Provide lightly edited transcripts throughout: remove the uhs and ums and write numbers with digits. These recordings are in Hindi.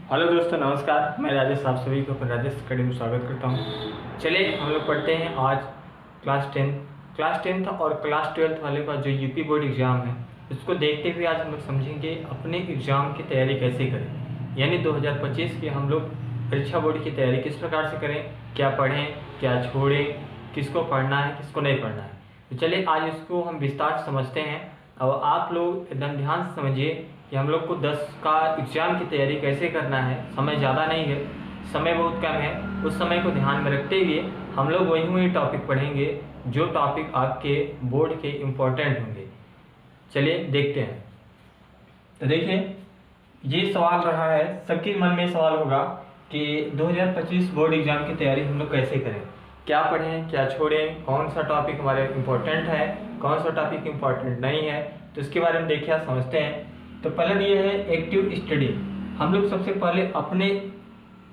हेलो दोस्तों, नमस्कार। मैं राजेश, आप सभी को अपने राजेश अकेडमी में स्वागत करता हूँ। चलिए हम लोग पढ़ते हैं आज क्लास टेंथ और क्लास 12 वाले का जो यूपी बोर्ड एग्ज़ाम है उसको देखते हुए आज हम लोग समझेंगे अपने एग्ज़ाम की तैयारी कैसे करें। यानी 2025 की हम लोग परीक्षा बोर्ड की तैयारी किस प्रकार से करें, क्या पढ़ें, क्या छोड़ें, किसको पढ़ना है, किसको नहीं पढ़ना है। तो चलिए आज इसको हम विस्तार से समझते हैं। अब आप लोग एकदम ध्यान से समझिए कि हम लोग को 10 का एग्ज़ाम की तैयारी कैसे करना है। समय ज़्यादा नहीं है, समय बहुत कम है। उस समय को ध्यान में रखते हुए हम लोग वही टॉपिक पढ़ेंगे जो टॉपिक आपके बोर्ड के इम्पोर्टेंट होंगे। चलिए देखते हैं। तो देखिए, ये सवाल रहा है, सबके मन में सवाल होगा कि 2025 बोर्ड एग्ज़ाम की तैयारी हम लोग कैसे करें, क्या पढ़ें, क्या छोड़ें, कौन सा टॉपिक हमारे इम्पोर्टेंट है, कौन सा टॉपिक इम्पोर्टेंट नहीं है। तो इसके बारे में देखिए, समझते हैं। तो पहले ये है एक्टिव स्टडी। हम लोग सबसे पहले अपने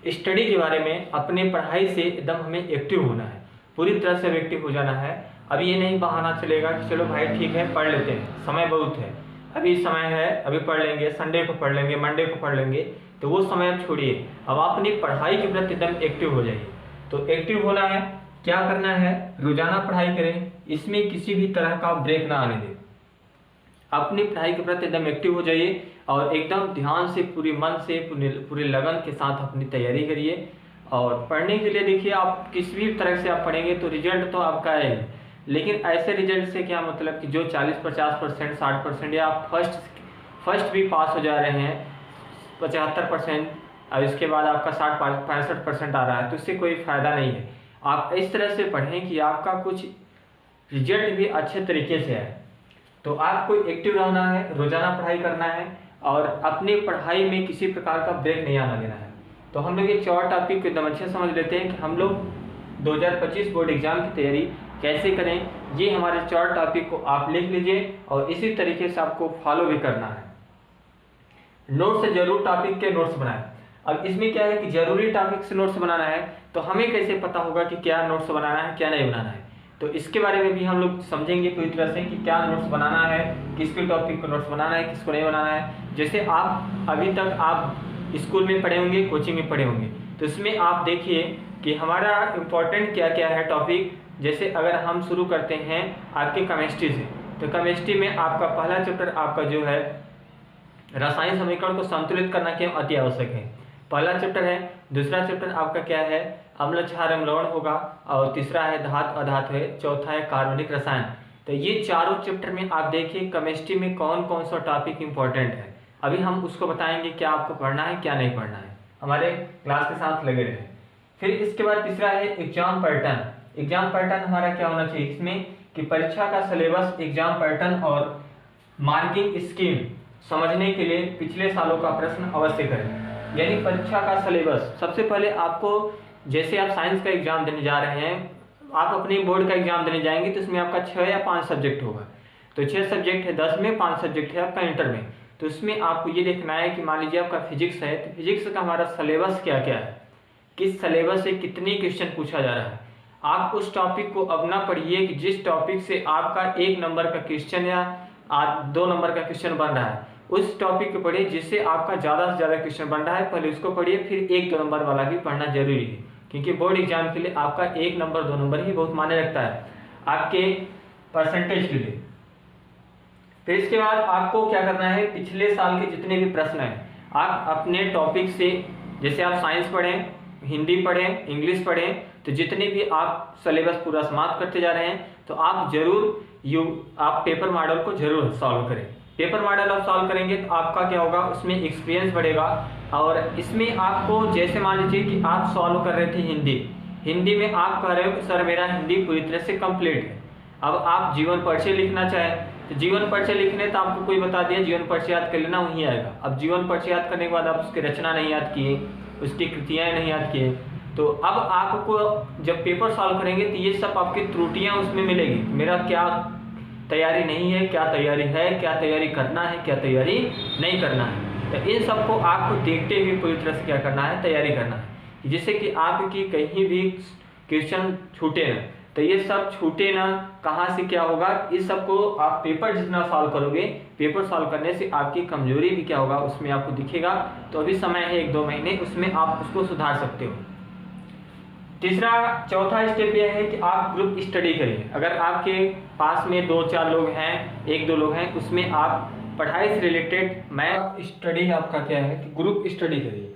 स्टडी के बारे में, अपने पढ़ाई से एकदम हमें एक्टिव होना है, पूरी तरह से एक्टिव हो जाना है। अब ये नहीं बहाना चलेगा कि चलो भाई ठीक है पढ़ लेते हैं, समय बहुत है, अभी समय है, अभी पढ़ लेंगे, संडे को पढ़ लेंगे, मंडे को पढ़ लेंगे। तो वो समय आप छोड़िए, अब आप अपनी पढ़ाई के प्रति एकदम एक्टिव हो जाइए। तो एक्टिव होना है, क्या करना है, रोजाना पढ़ाई करें, इसमें किसी भी तरह का ब्रेक ना आने दें। अपनी पढ़ाई के प्रति एकदम एक्टिव हो जाइए और एकदम ध्यान से, पूरी मन से, पूरे लगन के साथ अपनी तैयारी करिए। और पढ़ने के लिए देखिए, आप किसी भी तरह से आप पढ़ेंगे तो रिजल्ट तो आपका है, लेकिन ऐसे रिजल्ट से क्या मतलब कि जो 40-50%, 60% या आप फर्स्ट भी पास हो जा रहे हैं 75% और इसके बाद आपका 60-65% आ रहा है, तो इससे कोई फ़ायदा नहीं है। आप इस तरह से पढ़ें कि आपका कुछ रिजल्ट भी अच्छे तरीके से आए। तो आपको एक्टिव रहना है, रोजाना पढ़ाई करना है और अपनी पढ़ाई में किसी प्रकार का ब्रेक नहीं आना देना है। तो हम लोग ये 4 टॉपिक को एकदम अच्छे समझ लेते हैं कि हम लोग 2025 बोर्ड एग्जाम की तैयारी कैसे करें। ये हमारे 4 टॉपिक को आप लिख लीजिए और इसी तरीके से आपको फॉलो भी करना है। नोट्स से जरूर टॉपिक के नोट्स बनाएं। अब इसमें क्या है कि जरूरी टॉपिक से नोट्स बनाना है, तो हमें कैसे पता होगा कि क्या नोट्स बनाना है, क्या नहीं बनाना है। तो इसके बारे में भी हम लोग समझेंगे पूरी तरह से कि क्या नोट्स बनाना है, किसके टॉपिक को नोट्स बनाना है, किसको नहीं बनाना है। जैसे आप अभी तक आप स्कूल में पढ़े होंगे, कोचिंग में पढ़े होंगे, तो इसमें आप देखिए कि हमारा इम्पोर्टेंट क्या क्या है टॉपिक। जैसे अगर हम शुरू करते हैं आपके केमिस्ट्री से, तो केमिस्ट्री में आपका पहला चैप्टर आपका जो है रासायनिक समीकरण को संतुलित करना क्यों अति आवश्यक है, पहला चैप्टर है। दूसरा चैप्टर आपका क्या है, अम्ल क्षार लवण होगा। और तीसरा है धातु अधातु है। चौथा है कार्बनिक रसायन। तो ये चारों चैप्टर में आप देखिए केमिस्ट्री में कौन कौन सा टॉपिक इंपॉर्टेंट है। अभी हम उसको बताएंगे क्या आपको पढ़ना है, क्या नहीं पढ़ना है। हमारे क्लास के साथ लगे रहे। फिर इसके बाद तीसरा है एग्जाम पैटर्न। एग्जाम पैटर्न हमारा क्या होना चाहिए इसमें कि परीक्षा का सिलेबस, एग्जाम पैटर्न और मार्किंग स्कीम समझने के लिए पिछले सालों का प्रश्न अवश्य करें। यानी परीक्षा का सिलेबस, सबसे पहले आपको, जैसे आप साइंस का एग्जाम देने जा रहे हैं, आप अपने बोर्ड का एग्जाम देने जाएंगे तो इसमें आपका 6 या 5 सब्जेक्ट होगा। तो 6 सब्जेक्ट है, 10 में 5 सब्जेक्ट है आपका इंटर में। तो इसमें आपको ये देखना है कि मान लीजिए आपका फिजिक्स है, तो फिजिक्स का हमारा सिलेबस क्या क्या है, किस सिलेबस से कितने क्वेश्चन पूछा जा रहा है। आप उस टॉपिक को अब ना पढ़िए कि जिस टॉपिक से आपका 1 नंबर का क्वेश्चन या 2 नंबर का क्वेश्चन बन रहा है, उस टॉपिक को पढ़िए जिससे आपका ज़्यादा से ज़्यादा क्वेश्चन बन रहा है, पहले उसको पढ़िए। फिर 1-2 नंबर वाला भी पढ़ना जरूरी है, क्योंकि बोर्ड एग्जाम के लिए आपका 1 नंबर 2 नंबर ही बहुत मायने रखता है आपके परसेंटेज के लिए। फिर इसके बाद आपको क्या करना है, पिछले साल के जितने भी प्रश्न हैं आप अपने टॉपिक से, जैसे आप साइंस पढ़ें, हिंदी पढ़ें, इंग्लिश पढ़ें, तो जितने भी आप सिलेबस पूरा समाप्त करते जा रहे हैं, तो आप जरूर आप पेपर मॉडल को जरूर सॉल्व करें। पेपर मॉडल आप सॉल्व करेंगे तो आपका क्या होगा, उसमें एक्सपीरियंस बढ़ेगा। और इसमें आपको, जैसे मान लीजिए कि आप सॉल्व कर रहे थे हिंदी में आप कह रहे हो कि सर मेरा हिंदी पूरी तरह से कंप्लीट है। अब आप जीवन परिचय लिखना चाहें तो जीवन परिचय लिखने तो आपको कोई बता दिया जीवन परिचय याद कर लेना, वहीं आएगा। अब जीवन परिचय याद करने के बाद आप उसकी रचना नहीं याद किए, उसकी कृतियाँ नहीं याद किए, तो अब आपको जब पेपर सॉल्व करेंगे तो ये सब आपकी त्रुटियाँ उसमें मिलेगी। मेरा क्या तैयारी नहीं है, क्या तैयारी है, क्या तैयारी करना है, क्या तैयारी नहीं करना है। तो इन सबको आपको देखते हुए पूरी तरह से क्या करना है, तैयारी करना है, जिससे कि आपकी कहीं भी क्वेश्चन छूटे ना। तो ये सब छूटे ना, कहाँ से क्या होगा, इस सबको आप पेपर जितना सॉल्व करोगे, पेपर सॉल्व करने से आपकी कमजोरी भी क्या होगा उसमें आपको दिखेगा। तो अभी समय है 1-2 महीने, उसमें आप उसको सुधार सकते हो। चौथा स्टेप यह है कि आप ग्रुप स्टडी करिए। अगर आपके पास में 2-4 लोग हैं, 1-2 लोग हैं, उसमें आप पढ़ाई से रिलेटेड मैथ स्टडी आपका क्या है कि ग्रुप स्टडी करिए।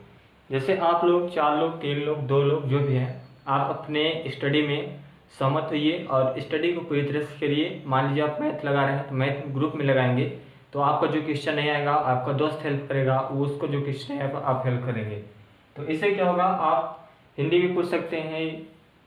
जैसे आप लोग 4 लोग, 3 लोग, 2 लोग जो भी हैं, आप अपने स्टडी में सहमत होइए और स्टडी को पूरी तरह से करिए। मान लीजिए आप मैथ लगा रहे हैं तो मैथ ग्रुप में लगाएंगे, तो आपका जो क्वेश्चन नहीं आएगा आपका दोस्त हेल्प करेगा, वो उसको जो क्वेश्चन है आप हेल्प करेंगे। तो इससे क्या होगा, आप हिंदी भी पूछ सकते हैं,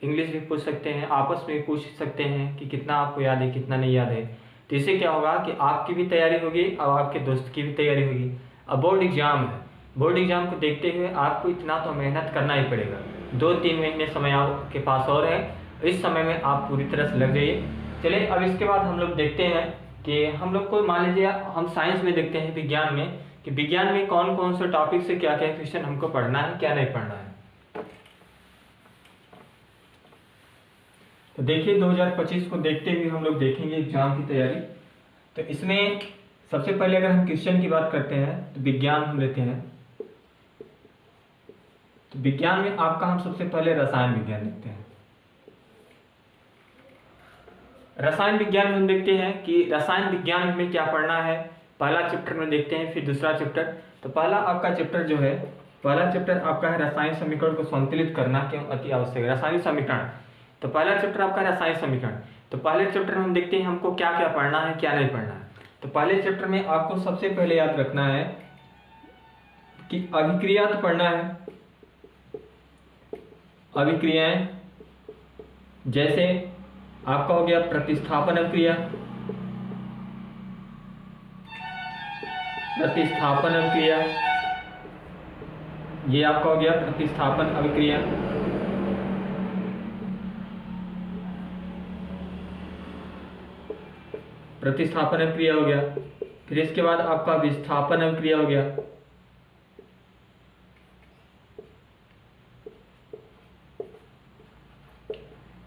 इंग्लिश भी पूछ सकते हैं, आपस में पूछ सकते हैं कि कितना आपको याद है कितना नहीं याद है। तो इससे क्या होगा कि आपकी भी तैयारी होगी और आपके दोस्त की भी तैयारी होगी। अब बोर्ड एग्जाम है, बोर्ड एग्जाम को देखते हुए आपको इतना तो मेहनत करना ही पड़ेगा। 2-3 महीने समय आपके पास और है, इस समय में आप पूरी तरह से लग जाइए। चलिए अब इसके बाद हम लोग देखते हैं कि हम लोग को मान लीजिए हम साइंस में देखते हैं, विज्ञान में, कि विज्ञान में कौन कौन से टॉपिक से क्या क्या क्वेश्चन हमको पढ़ना है क्या नहीं पढ़ना है। तो देखिए 2025 को देखते हुए हम लोग देखेंगे एग्जाम की तैयारी। तो इसमें सबसे पहले अगर हम क्वेश्चन की बात करते हैं तो विज्ञान हम लेते हैं। तो विज्ञान में आपका हम सबसे पहले रसायन विज्ञान देखते हैं। रसायन विज्ञान में हम देखते हैं कि रसायन विज्ञान में क्या पढ़ना है। पहला चैप्टर में देखते हैं, फिर दूसरा चैप्टर। तो पहला आपका चैप्टर जो है, पहला चैप्टर आपका है रसायन समीकरण को संतुलित करना क्यों अति आवश्यक है, रासायनिक समीकरण। तो पहला चैप्टर आपका रासायनिक समीकरण। तो पहले चैप्टर में हम देखते हैं हमको क्या क्या पढ़ना है क्या नहीं पढ़ना है। तो पहले चैप्टर में आपको सबसे पहले याद रखना है कि अभिक्रिया तो पढ़ना है। अभिक्रियाएं जैसे आपका हो गया प्रतिस्थापन अभिक्रिया, प्रतिस्थापन अभिक्रिया, ये आपका हो गया प्रतिस्थापन अभिक्रिया। प्रतिस्थापन अभिक्रिया हो गया। फिर इसके बाद आपका विस्थापन अभिक्रिया हो गया।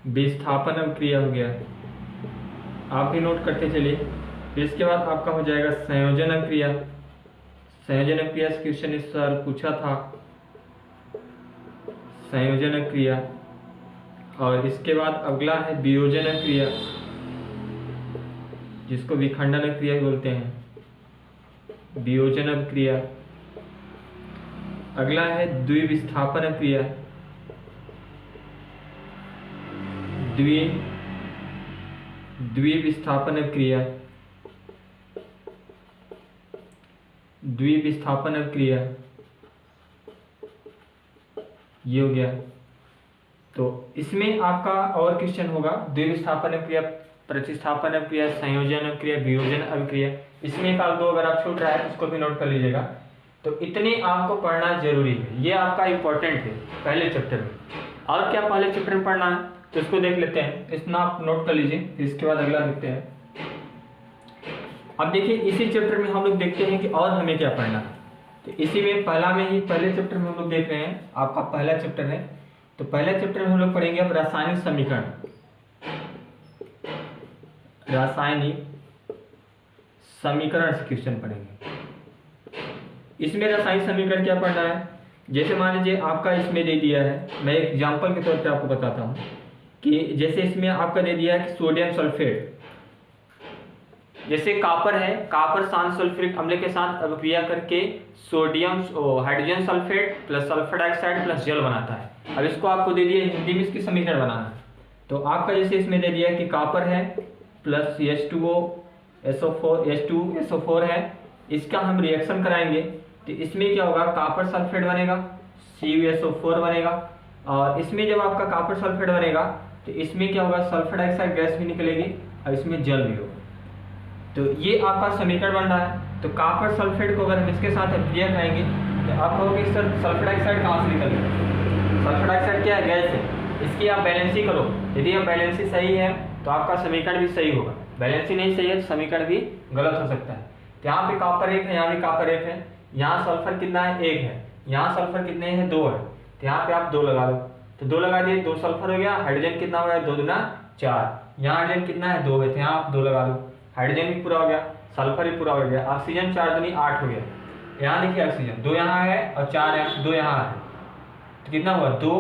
विस्थापन अभिक्रिया हो गया, आप भी नोट करते चलिए। फिर इसके बाद आपका हो जाएगा संयोजन अभिक्रिया। संयोजन अभिक्रिया से क्वेश्चन इस साल पूछा था, संयोजन अभिक्रिया। और इसके बाद अगला है वियोजन अभिक्रिया, जिसको विखंडन अभिक्रिया भी बोलते हैं, वियोजन अभिक्रिया। अगला है द्विविस्थापन अभिक्रिया, द्विविस्थापन अभिक्रिया, द्विविस्थापन अभिक्रिया, ये हो गया। तो इसमें आपका और क्वेश्चन होगा द्विविस्थापन अभिक्रिया, प्रतिस्थापन अभिक्रिया, संयोजन अभिक्रिया, वियोजन अभिक्रिया। इसमें एक 2 अगर आप छूट रहा है उसको भी नोट कर लीजिएगा। तो इतने आपको पढ़ना जरूरी है, ये आपका इंपॉर्टेंट है पहले चैप्टर में। और क्या पहले चैप्टर में पढ़ना है तो इसको देख लेते हैं, इतना आप नोट कर लीजिए। फिर इसके बाद अगला देखते हैं। अब देखिए इसी चैप्टर में हम लोग देखते हैं कि और हमें क्या पढ़ना है। तो इसी में पहले चैप्टर में हम लोग देख रहे हैं, आपका पहला चैप्टर है। तो पहले चैप्टर में हम लोग पढ़ेंगे अब रासायनिक समीकरण, रासायनिक समीकरण से क्वेश्चन पढ़ेंगे। इसमें रासायनिक समीकरण क्या पढ़ना है, जैसे मान लीजिए आपका इसमें दे दिया है, मैं एक एग्जांपल के तौर पे आपको बताता हूँ कि जैसे इसमें आपका दे दिया है कि सोडियम सल्फेट, जैसे कापर है, कापर शांत सल्फ्यूरिक अम्ल के साथ अभिक्रिया करके sodium hydrogen sulphate plus sulphur dioxide plus जल बनाता है। अब इसको आपको दे दिया हिंदी में इसकी समीकरण बनाना है। तो आपका जैसे इसमें दे दिया है कि कापर है प्लस H2O H2SO4 है, इसका हम रिएक्शन कराएंगे। तो इसमें क्या होगा, कापर सल्फेट बनेगा, CuSO4 बनेगा। और इसमें जब आपका कापर सल्फेट बनेगा तो इसमें क्या होगा, सल्फर डाइऑक्साइड गैस भी निकलेगी और इसमें जल भी होगा। तो ये आपका समीकरण बन रहा है। तो कापर सल्फेट को अगर हम इसके साथ अभिक्रिया कराएंगे तो आप कहोगे सर सल्फर डाइऑक्साइड कहाँ से निकल गया, सल्फर डाइऑक्साइड क्या है, गैस है, इसकी आप बैलेंसी करो। यदि आप बैलेंसी सही है तो आपका समीकरण भी सही होगा, बैलेंसी नहीं सही है तो समीकरण भी गलत हो सकता है। तो यहाँ पे कापर 1 है, यहाँ भी कापर 1 है, यहाँ सल्फर कितना है 1 है, यहाँ सल्फर कितने हैं 2 है। तो यहाँ पे आप 2 लगा दो, तो 2 लगा दिए, 2 सल्फर हो गया। हाइड्रोजन कितना हो गया, 2 दूना 4, यहाँ हाइड्रोजन कितना है 2 है, तो यहाँ आप 2 लगा दो, हाइड्रोजन भी पूरा हो गया। सल्फर ही पूरा हो गया, ऑक्सीजन 4 दूनी 8 हो गया। यहाँ देखिए ऑक्सीजन 2 यहाँ है और 4 2 यहाँ है, तो कितना हुआ 2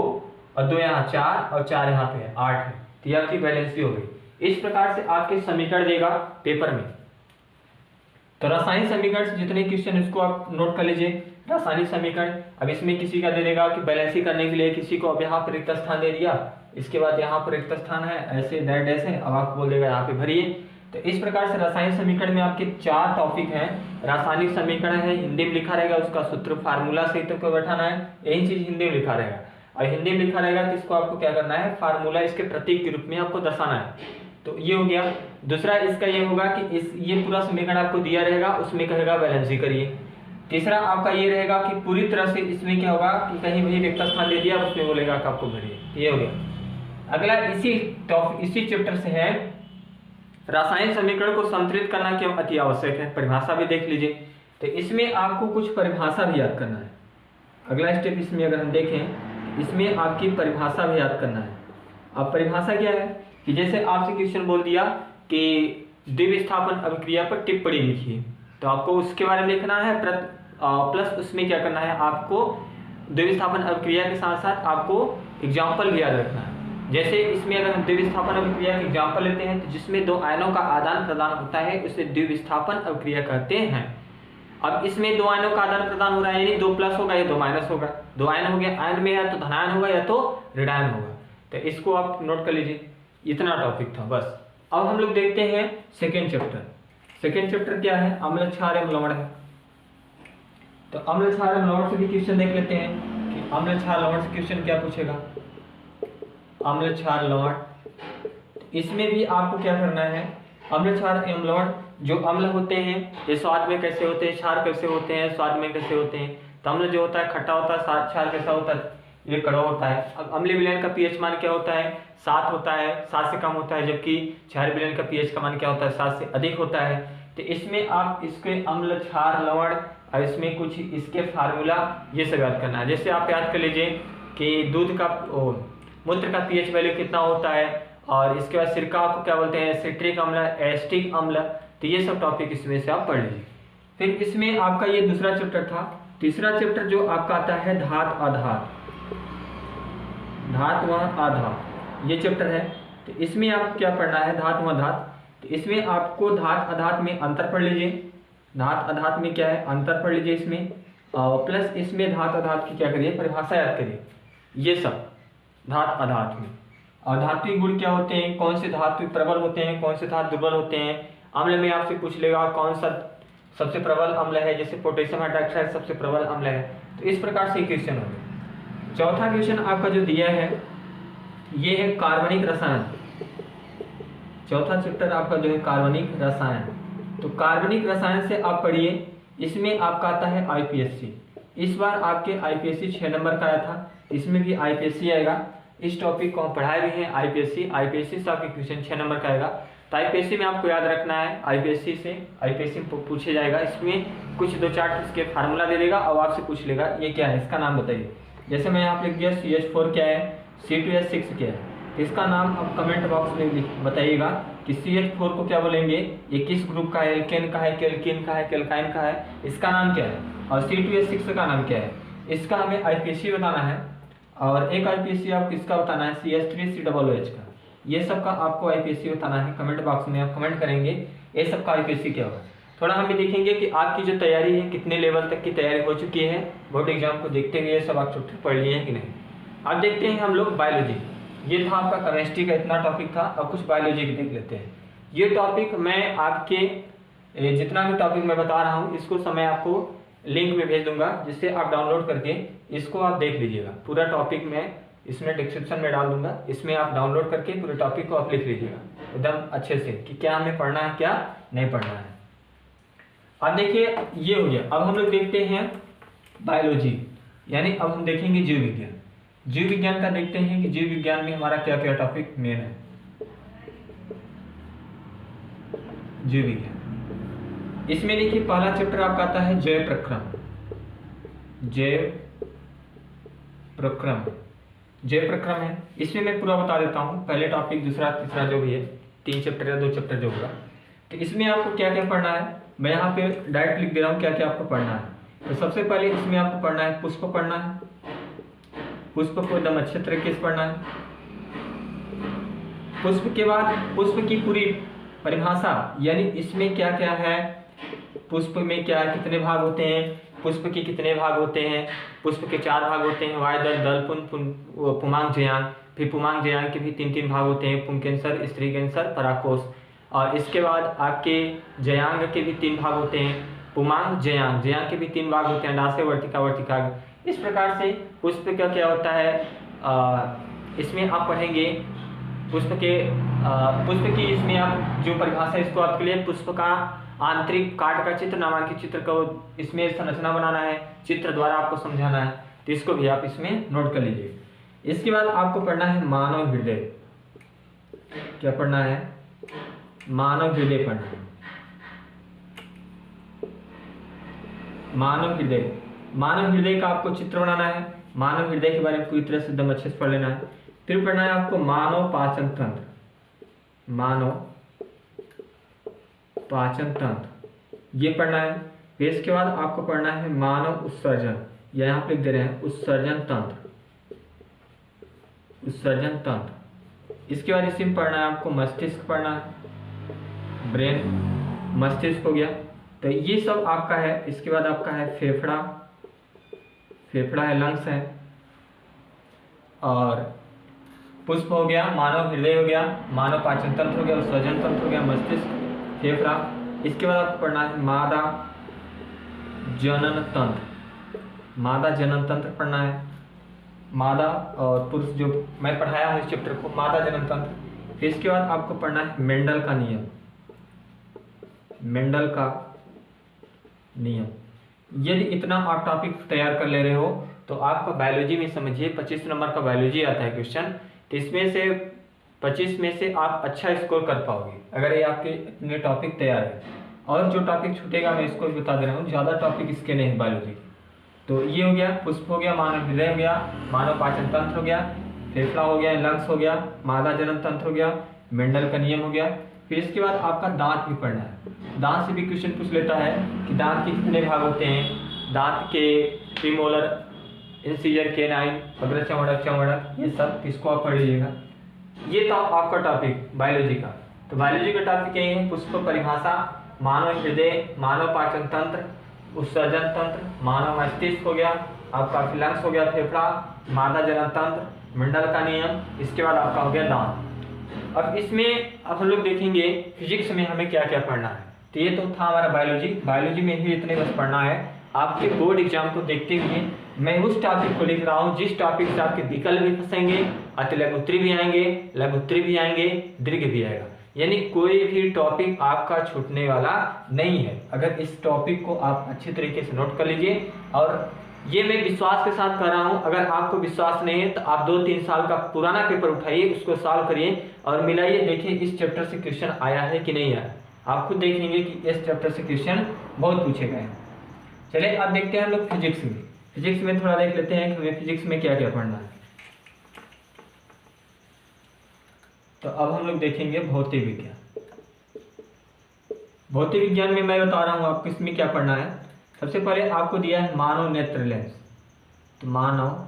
और 2 यहाँ 4 और 4 यहाँ पे है 8 है, तो ये आपकी बैलेंसी हो गई। इस प्रकार से आपके समीकरण देगा पेपर में। तो रासायनिक समीकरण से जितने क्वेश्चन इसको आप नोट कर लीजिए। रासायनिक समीकरण, अब इसमें किसी का दे देगा कि बैलेंसिंग करने के लिए किसी को अब यहाँ पर रिक्त स्थान दे दिया, इसके बाद यहाँ पर रिक्त स्थान है ऐसे दैट ऐसे, अब आपको बोल देगा यहाँ पे भरिए। तो इस प्रकार से रासायनिक समीकरण में आपके 4 टॉपिक हैं। रासायनिक समीकरण है, हिंदी में लिखा रहेगा, उसका सूत्र फार्मूला सहित को बैठाना है, यही चीज हिंदी में लिखा रहेगा। और हिंदी में लिखा रहेगा तो इसको आपको क्या करना है, फार्मूला इसके प्रतीक के रूप में आपको दर्शाना है। तो ये हो गया। दूसरा इसका ये होगा कि ये पूरा समीकरण आपको दिया रहेगा, उसमें कहेगा बैलेंसिंग करिए। तीसरा आपका ये रहेगा कि पूरी तरह से इसमें क्या होगा कि कहीं भी रिक्त स्थान दे दिया, उसमें बोलेगा कि आपको भरिए। ये हो गया। अगला इसी चैप्टर से है रासायनिक समीकरण को संतुलित करना क्यों अति आवश्यक है, परिभाषा भी देख लीजिए। तो इसमें आपको कुछ परिभाषा भी याद करना है। अगला स्टेप इसमें अगर हम देखें, इसमें आपकी परिभाषा भी याद करना है। अब परिभाषा क्या है कि जैसे आपसे क्वेश्चन बोल दिया कि द्विविस्थापन अभिक्रिया पर टिप्पणी लिखिए, तो आपको उसके बारे में लिखना है प्लस उसमें क्या करना है, आपको द्विविस्थापन अभिक्रिया के साथ साथ आपको एग्जाम्पल भी याद रखना है। जैसे इसमें अगर हम द्विविस्थापन अभिक्रिया के एग्जाम्पल लेते हैं, तो जिसमें 2 आयनों का आदान प्रदान होता है उसे द्विविस्थापन अभिक्रिया कहते हैं। अब इसमें 2 आयनों का आदान प्रदान हो रहा है, यानी 2 प्लस होगा या 2 माइनस होगा। 2 आयन हो गया, आयन में या तो धनायन होगा या तो ऋणायन होगा। तो इसको आप नोट कर लीजिए, इतना टॉपिक था बस। अब हम लोग देखते हैं सेकेंड चैप्टर। सेकेंड चैप्टर क्या है, अम्ल क्षार एवं लवण है। तो अम्ल क्षार एवं लवण से भी क्वेश्चन देख लेते हैं कि अम्ल क्षार लवण से क्वेश्चन क्या पूछेगा। अम्ल क्षार लवण, इसमें भी आपको क्या करना है, अम्ल क्षार एवं लवण जो अम्ल होते हैं ये स्वाद में कैसे होते हैं, क्षार कैसे होते हैं, स्वाद में कैसे होते हैं। तो अम्ल जो होता है खट्टा होता है, क्षार कैसा होता है, ये कड़वा होता है। अब अम्लीय विलयन का पीएच मान क्या होता है, 7 होता है, 7 से कम होता है, जबकि क्षारीय विलयन का पीएच का मान क्या होता है, 7 से अधिक होता है। तो इसमें आप इसके अम्ल क्षार लवण और इसमें कुछ इसके फार्मूला ये सब याद करना है। जैसे आप याद कर लीजिए कि दूध का मूत्र का पीएच वैल्यू कितना होता है, और इसके बाद सिरका को क्या बोलते हैं, सिट्रिक अम्ल, एस्टिक अम्ल। तो ये सब टॉपिक इसमें से आप पढ़ लीजिए। फिर इसमें आपका ये दूसरा चैप्टर था। तीसरा चैप्टर जो आपका आता है धात अधात, धात व आधात, ये चैप्टर है। तो इसमें आप क्या पढ़ना है, धात व धात। तो इसमें आपको धात अधात में अंतर पढ़ लीजिए, धात अधात में क्या है अंतर पढ़ लीजिए इसमें, और प्लस इसमें धात अधात की क्या करिए, परिभाषा याद करिए। ये सब धात अधात में। और धात्विक गुण क्या होते हैं, कौन से धातु प्रबल होते हैं, कौन से धातु दुर्बल होते हैं। अम्ल में आपसे पूछ लेगा कौन सा सबसे प्रबल अम्ल है, जैसे पोटेशियम हाइड्रोक्साइड सबसे प्रबल अम्ल है। तो इस प्रकार से क्वेश्चन होगा। चौथा क्वेश्चन आपका जो दिया है ये है कार्बनिक रसायन। चौथा चैप्टर आपका जो है कार्बनिक रसायन। तो कार्बनिक रसायन से आप पढ़िए, इसमें आपका आता है आईपीएससी। इस बार आपके आईपीएससी 6 नंबर का आया था, इसमें भी आईपीएससी आएगा। इस टॉपिक को हम पढ़ाए भी हैं आईपीएससी से आपके क्वेश्चन 6 नंबर का आएगा। तो आईपीएससी में आपको याद रखना है, आईपीएससी में पूछे जाएगा। इसमें कुछ 2-4 इसके फार्मूला दे देगा और आपसे पूछ लेगा ये क्या है, इसका नाम बताइए। जैसे मैं यहाँ पे लिख दिया CH4 क्या है, C2H6 क्या है। तो इसका नाम आप कमेंट बॉक्स में बताइएगा कि CH4 को क्या बोलेंगे, ये किस ग्रुप का है, एल्केन का है, केल्किन का है, केल्काइन का है, इसका नाम क्या है। और C2H6 का नाम क्या है, इसका हमें आईपीएससी बताना है। और एक आईपीएससी आपको इसका बताना है CH3COOH का। ये सब का आपको आईपीएससी बताना है। कमेंट बॉक्स में आप कमेंट करेंगे ये सब का आईपीएससी क्या होगा। थोड़ा हम भी देखेंगे कि आपकी जो तैयारी है कितने लेवल तक की तैयारी हो चुकी है, बोर्ड एग्जाम को देखते हुए सब आप चैप्टर पढ़ लिए हैं कि नहीं। अब देखते हैं हम लोग बायोलॉजी। ये था आपका केमिस्ट्री का इतना टॉपिक था। अब कुछ बायोलॉजी के देख लेते हैं। ये टॉपिक मैं आपके जितना भी टॉपिक मैं बता रहा हूँ इसको समय आपको लिंक में भेज दूंगा, जिससे आप डाउनलोड करके इसको आप देख लीजिएगा। पूरा टॉपिक मैं इसमें डिस्क्रिप्शन में डाल दूंगा, इसमें आप डाउनलोड करके पूरे टॉपिक को आप लिख लीजिएगा एकदम अच्छे से कि क्या हमें पढ़ना है क्या नहीं पढ़ना है। अब देखिए ये हो गया। अब हम लोग देखते हैं बायोलॉजी, यानी अब हम देखेंगे जीव विज्ञान। जीव विज्ञान का देखते हैं कि जीव विज्ञान में हमारा क्या क्या टॉपिक मेन है। जीव विज्ञान, इसमें देखिए पहला चैप्टर आपका आता है जैव प्रक्रम। जैव प्रक्रम है। इसमें मैं पूरा बता देता हूँ, पहले टॉपिक, दूसरा, तीसरा जो भी है, 3 चैप्टर या 2 चैप्टर जो होगा। तो इसमें आपको क्या क्या पढ़ना है, मैं यहाँ पे डायरेक्ट लिख दे रहा हूँ क्या क्या आपको पढ़ना है। तो सबसे पहले इसमें आपको पढ़ना है पुष्प पढ़ना है, पुष्प को एकदम अच्छे तरीके से पढ़ना है। पुष्प के बाद पुष्प की पूरी परिभाषा, यानी इसमें क्या क्या है, पुष्प में क्या कितने भाग होते हैं, पुष्प के कितने भाग होते हैं। पुष्प के 4 भाग होते हैं, वाय दल, दल, पुमांग, जयांग। फिर पुमांग जयांग के भी 3 भाग होते हैं, पुंकेसर, स्त्रीकेसर, पराकोष। और इसके बाद आपके जयांग के भी 3 भाग होते हैं, पुमांग, जयांग। जयांग के भी 3 भाग होते हैं, अंडाशय, वर्तिका, वर्तिकाग्र। इस प्रकार से पुष्प का क्या होता है, इसमें आप पढ़ेंगे पुष्प की इसमें आप जो परिभाषा इसको आपके लिए पुष्प का आंतरिक काट का चित्र, नामांकित चित्र को इसमें संरचना बनाना है, चित्र द्वारा आपको समझाना है, तो इसको भी आप इसमें नोट कर लीजिए। इसके बाद आपको पढ़ना है मानव हृदय। क्या पढ़ना है, मानव हृदय पढ़ना है। मानव हृदय, मानव हृदय का आपको चित्र बनाना है। मानव हृदय के बारे में पूरी तरह से एकदम अच्छे से पढ़ लेना है। फिर पढ़ना है आपको मानव पाचन तंत्र, मानव पाचन तंत्र, ये पढ़ना है। फिर इसके बाद आपको पढ़ना है मानव उत्सर्जन, या यहाँ पे लिख दे रहे हैं उत्सर्जन तंत्र, उत्सर्जन तंत्र। इसके बाद इसी में पढ़ना है आपको मस्तिष्क पढ़ना है, ब्रेन, मस्तिष्क हो गया, तो ये सब आपका है। इसके बाद आपका है फेफड़ा, फेफड़ा है, लंग्स है। और पुष्प हो गया, मानव हृदय हो गया, मानव पाचन तंत्र हो गया, उत्सर्जन तंत्र हो गया, मस्तिष्क, फेफड़ा। इसके बाद आपको पढ़ना है मादा जनन तंत्र, मादा जनन तंत्र पढ़ना है। मादा और पुरुष जो मैं पढ़ाया हूँ इस चैप्टर को, मादा जनन तंत्र। फिर इसके बाद आपको पढ़ना है मेंडल का नियम, मेंडल का नियम। यदि इतना आप टॉपिक तैयार कर ले रहे हो तो आपका बायोलॉजी में समझिए 25 नंबर का बायोलॉजी आता है क्वेश्चन, तो इसमें से 25 में से आप अच्छा स्कोर कर पाओगे अगर ये आपके इतने टॉपिक तैयार है। और जो टॉपिक छूटेगा मैं इसको भी बता दे रहा हूँ, ज़्यादा टॉपिक इसके नहीं बायोलॉजी के। तो ये हो गया, पुष्प हो गया, मानव हृदय हो गया, मानव पाचन तंत्र हो गया, फेफड़ा हो गया, लंग्स हो गया, मादा जनन तंत्र हो गया, मेंडल का नियम हो गया। फिर इसके बाद आपका दांत भी पढ़ना है। दांत से भी क्वेश्चन पूछ लेता है कि दांत के कितने भाग होते हैं, दांत के प्रीमोलर, इंसीजर, केनाइन, अग्र चमड़क, चमड़क, ये सब किसको आप पढ़ लीजिएगा। ये तो आपका टॉपिक बायोलॉजी का। तो बायोलॉजी का टॉपिक यही है, पुष्प परिभाषा, मानव हृदय, मानव पाचन तंत्र, उत्सर्जन तंत्र, मानव मस्तिष्क हो गया, आपका लंग्स हो गया, फेफड़ा, मादा जनन तंत्र, मंडल का नियम। इसके बाद आपका हो गया दांत। अब इसमें अब हम लोग देखेंगे फिजिक्स में हमें क्या क्या पढ़ना है। तो ये तो था हमारा बायोलॉजी, बायोलॉजी में भी इतने बस पढ़ना है। आपके बोर्ड एग्जाम को देखते हुए मैं उस टॉपिक को लिख रहा हूँ जिस टॉपिक से आपके विकल्प भी फंसेंगे, अतिलघुत्तरी भी आएंगे, लघुत्तरी भी आएंगे, दीर्घ भी आएगा, यानी कोई भी टॉपिक आपका छूटने वाला नहीं है। अगर इस टॉपिक को आप अच्छी तरीके से नोट कर लीजिए, और ये मैं विश्वास के साथ कर रहा हूँ। अगर आपको विश्वास नहीं है तो आप 2-3 साल का पुराना पेपर उठाइए, उसको सॉल्व करिए और मिलाइए, देखिए इस चैप्टर से क्वेश्चन आया है कि नहीं आया। आप खुद देखेंगे कि इस चैप्टर से क्वेश्चन बहुत पूछे गए हैं। चलिए अब देखते हैं हम लोग फिजिक्स में। फिजिक्स में थोड़ा देख लेते हैं कि हमें फिजिक्स में क्या क्या पढ़ना है। तो अब हम लोग देखेंगे भौतिक विज्ञान। भौतिक विज्ञान में मैं बता रहा हूँ आपको इसमें क्या पढ़ना है। सबसे पहले आपको दिया है मानव नेत्र लेंस, तो मानव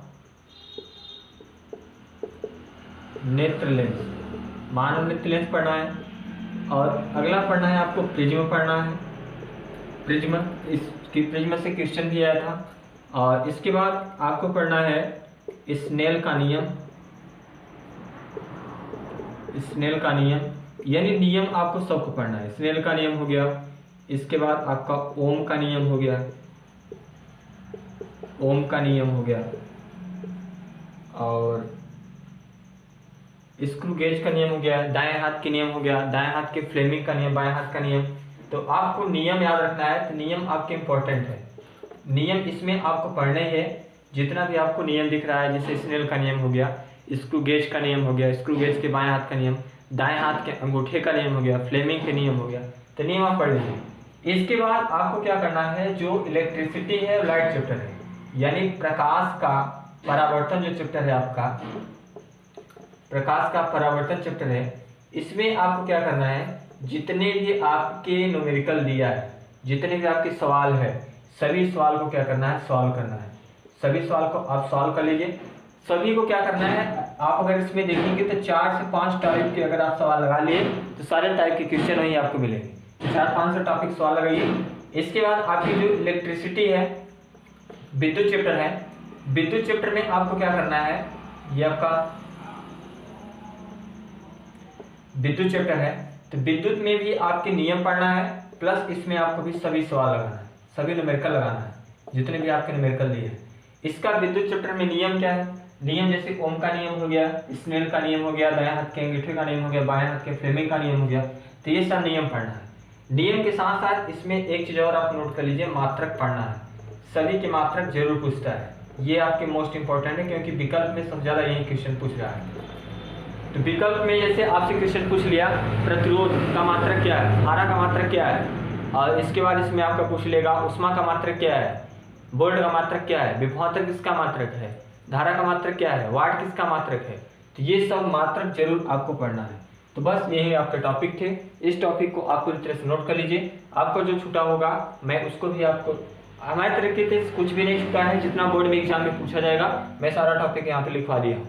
नेत्र लेंस, मानव नेत्र लेंस पढ़ना है। और अगला पढ़ना है आपको प्रिज्म पढ़ना है, प्रिज्म, इसकी प्रिज्म से क्वेश्चन भी आया था। और इसके बाद आपको पढ़ना है स्नेल का नियम, स्नेल का नियम, यानी नियम आपको सबको पढ़ना है। स्नेल का नियम हो गया, इसके बाद आपका ओम का नियम हो गया, ओम का नियम हो गया, और स्क्रू गेज का नियम हो गया, दाएं हाथ के नियम हो गया, दाएं हाथ के फ्लेमिंग का नियम, बाएं हाथ का नियम। तो आपको नियम याद रखना है, तो नियम आपके इंपॉर्टेंट है। नियम इसमें आपको पढ़ने हैं, जितना भी आपको नियम दिख रहा है, जैसे स्नेल का नियम हो गया, स्क्रू गेज का नियम हो गया, स्क्रू गेज के बाएं हाथ का नियम, दाएं हाथ के अंगूठे का नियम हो गया, फ्लेमिंग के नियम हो गया, तो नियम आप पढ़ लीजिए। इसके बाद आपको क्या करना है, जो इलेक्ट्रिसिटी है, लाइट चैप्टर है, यानी प्रकाश का परावर्तन जो चैप्टर है आपका, प्रकाश का परावर्तन चैप्टर है, इसमें आपको क्या करना है, जितने भी आपके न्यूमेरिकल दिया है, जितने भी आपके सवाल है सभी सवाल को क्या करना है, सॉल्व करना है। सभी सवाल को आप सॉल्व कर लीजिए। सभी को क्या करना है, आप अगर इसमें देखेंगे तो 4 से 5 टाइप के अगर आप सवाल लगा लिए तो सारे टाइप के क्वेश्चन वहीं आपको मिलेंगे। तो 4-5 टॉपिक सवाल लगाइए। इसके बाद आपकी जो इलेक्ट्रिसिटी है, विद्युत चैप्टर है, विद्युत चैप्टर में आपको क्या करना है, ये आपका विद्युत चैप्टर है, तो विद्युत में भी आपके नियम पढ़ना है, प्लस इसमें आपको भी सभी सवाल लगाना है, सभी न्यूमेरिकल लगाना है, जितने भी आपके न्यूमेरिकल दिए हैं। इसका विद्युत चैप्टर में नियम क्या है, नियम जैसे ओम का नियम हो गया, स्नेल का नियम हो गया, दाएं हाथ के अंगूठे का नियम हो गया, बाएं हाथ के फ्लेमिंग का नियम हो गया, तो ये सब नियम पढ़ना है। नियम के साथ साथ इसमें एक चीज और आप नोट कर लीजिए, मात्रक पढ़ना है। सभी के मात्रक जरूर पूछता है, ये आपके मोस्ट इंपॉर्टेंट है, क्योंकि विकल्प में सबसे ज्यादा यही क्वेश्चन पूछ रहा है। तो विकल्प में जैसे आपसे क्वेश्चन पूछ लिया, प्रतिरोध का मात्रक क्या है, धारा का मात्रक क्या है, और इसके बाद इसमें आपका पूछ लेगा उष्मा का मात्रक क्या है, वोल्ट का मात्रक क्या है, विभवांतर किसका मात्रक है, धारा का मात्रक क्या है, वाट किसका मात्रक है, तो ये सब मात्रक जरूर आपको पढ़ना है। तो बस यही आपके टॉपिक थे। इस टॉपिक को आप पूरी तरह से नोट कर लीजिए। आपका जो छूटा होगा मैं उसको भी आपको, हमारे तरीके से कुछ भी नहीं छूटा है, जितना बोर्ड में एग्जाम में पूछा जाएगा मैं सारा टॉपिक यहाँ पे लिखवा दिया हूँ।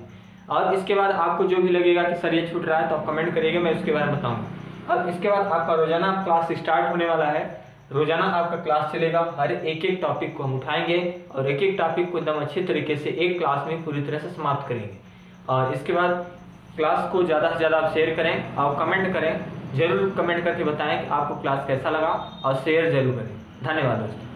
और इसके बाद आपको जो भी लगेगा कि सर ये छूट रहा है तो आप कमेंट करिएगा, मैं उसके बारे में बताऊँगा। अब इसके बाद आपका रोजाना क्लास स्टार्ट होने वाला है, रोजाना आपका क्लास चलेगा। हर एक एक टॉपिक को हम उठाएंगे और एक एक टॉपिक को एकदम अच्छे तरीके से एक क्लास में पूरी तरह से समाप्त करेंगे। और इसके बाद क्लास को ज़्यादा से ज़्यादा आप शेयर करें और कमेंट करें, जरूर कमेंट करके बताएं कि आपको क्लास कैसा लगा, और शेयर जरूर करें। धन्यवाद दोस्तों।